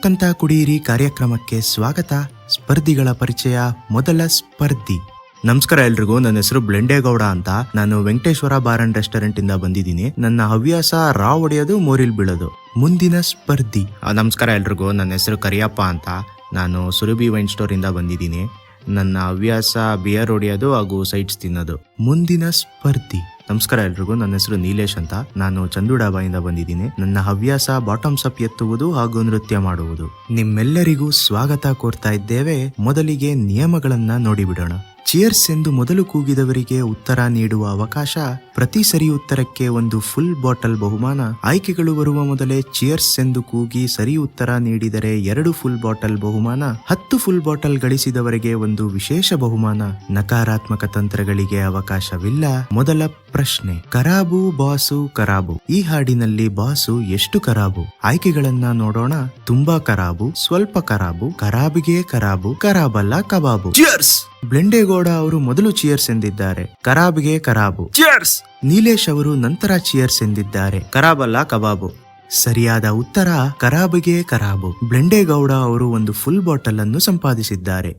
ನಕ್ಕಂತ ಕುಡಿಯಿರಿ ಕಾರ್ಯಕ್ರಮಕ್ಕೆ ಸ್ವಾಗತ. ಸ್ಪರ್ಧಿಗಳ ಪರಿಚಯ. ಮೊದಲ ಸ್ಪರ್ಧಿ. ನಮಸ್ಕಾರ ಎಲ್ರಿಗೂ, ನನ್ನ ಹೆಸರು ಬ್ಲೆಂಡೇಗೌಡ ಅಂತ. ನಾನು ವೆಂಕಟೇಶ್ವರ ಬಾರ್ ಅಂಡ್ ರೆಸ್ಟೋರೆಂಟ್ ಇಂದ ಬಂದಿದ್ದೀನಿ. ನನ್ನ ಹವ್ಯಾಸ ರಾ ಹೊಡೆಯೋದು, ಮೋರಿಲ್ ಬೀಳೋದು. ಮುಂದಿನ ಸ್ಪರ್ಧಿ. ನಮಸ್ಕಾರ ಎಲ್ರಿಗೂ, ನನ್ನ ಹೆಸರು ಕರಿಯಪ್ಪ ಅಂತ. ನಾನು ಸುರಭಿ ವೈನ್ ಸ್ಟೋರ್ ಇಂದ ಬಂದಿದ್ದೀನಿ. ನನ್ನ ಹವ್ಯಾಸ ಬಿಯರ್ ಹೊಡೆಯೋದು ಹಾಗೂ ಸೈಟ್ಸ್ ತಿನ್ನೋದು. ಮುಂದಿನ ಸ್ಪರ್ಧಿ. ನಮಸ್ಕಾರ ಎಲ್ರಿಗೂ, ನನ್ನ ಹೆಸರು ನೀಲೇಶ್ ಅಂತ. ನಾನು ಚಂದುಡಾಬಾಯಿಂದ ಬಂದಿದ್ದೀನಿ. ನನ್ನ ಹವ್ಯಾಸ ಬಾಟಮ್ಸ್ ಅಪ್ ಎತ್ತುವುದು ಹಾಗೂ ನೃತ್ಯ ಮಾಡುವುದು. ನಿಮ್ಮೆಲ್ಲರಿಗೂ ಸ್ವಾಗತ ಕೋರ್ತಾ ಇದ್ದೇವೆ. ಮೊದಲಿಗೆ ನಿಯಮಗಳನ್ನ ನೋಡಿಬಿಡೋಣ. ಚಿಯರ್ಸ್ ಎಂದು ಮೊದಲು ಕೂಗಿದವರಿಗೆ ಉತ್ತರ ನೀಡುವ ಅವಕಾಶ. ಪ್ರತಿ ಸರಿ ಉತ್ತರಕ್ಕೆ ಒಂದು ಫುಲ್ ಬಾಟಲ್ ಬಹುಮಾನ. ಆಯ್ಕೆಗಳು ಬರುವ ಮೊದಲೇ ಚಿಯರ್ಸ್ ಎಂದು ಕೂಗಿ ಸರಿ ಉತ್ತರ ನೀಡಿದರೆ 2 ಫುಲ್ ಬಾಟಲ್ ಬಹುಮಾನ. 10 ಫುಲ್ ಬಾಟಲ್ ಗಳಿಸಿದವರಿಗೆ ಒಂದು ವಿಶೇಷ ಬಹುಮಾನ. ನಕಾರಾತ್ಮಕ ತಂತ್ರಗಳಿಗೆ ಅವಕಾಶವಿಲ್ಲ. ಮೊದಲ ಪ್ರಶ್ನೆ. ಕರಾಬು ಬಾಸು ಕರಾಬು. ಈ ಹಾಡಿನಲ್ಲಿ ಬಾಸು ಎಷ್ಟು ಕರಾಬು? ಆಯ್ಕೆಗಳನ್ನ ನೋಡೋಣ. ತುಂಬಾ ಕರಾಬು, ಸ್ವಲ್ಪ ಕರಾಬು, ಕರಾಬಿಗೆ ಕರಾಬು, ಕರಾಬಲ್ಲ ಕಬಾಬು. ಚಿಯರ್ಸ್. ಬ್ಲೆಂಡೇಗೌಡ ಅವರು ಮೊದಲು ಚಿಯರ್ಸ್ ಎಂದಿದ್ದಾರೆ. ಕರಾಬಿಗೆ ಕರಾಬು. ಚಿಯರ್ಸ್. ನೀಲೇಶ್ ಅವರು ನಂತರ ಚಿಯರ್ಸ್ ಎಂದಿದ್ದಾರೆ. ಕರಾಬಲ್ಲ ಕಬಾಬು. ಸರಿಯಾದ ಉತ್ತರ ಕರಾಬಿಗೆ ಕರಾಬು. ಬ್ಲೆಂಡೇಗೌಡ ಅವರು ಒಂದು ಫುಲ್ ಬಾಟಲ್ ಅನ್ನು ಸಂಪಾದಿಸಿದ್ದಾರೆ.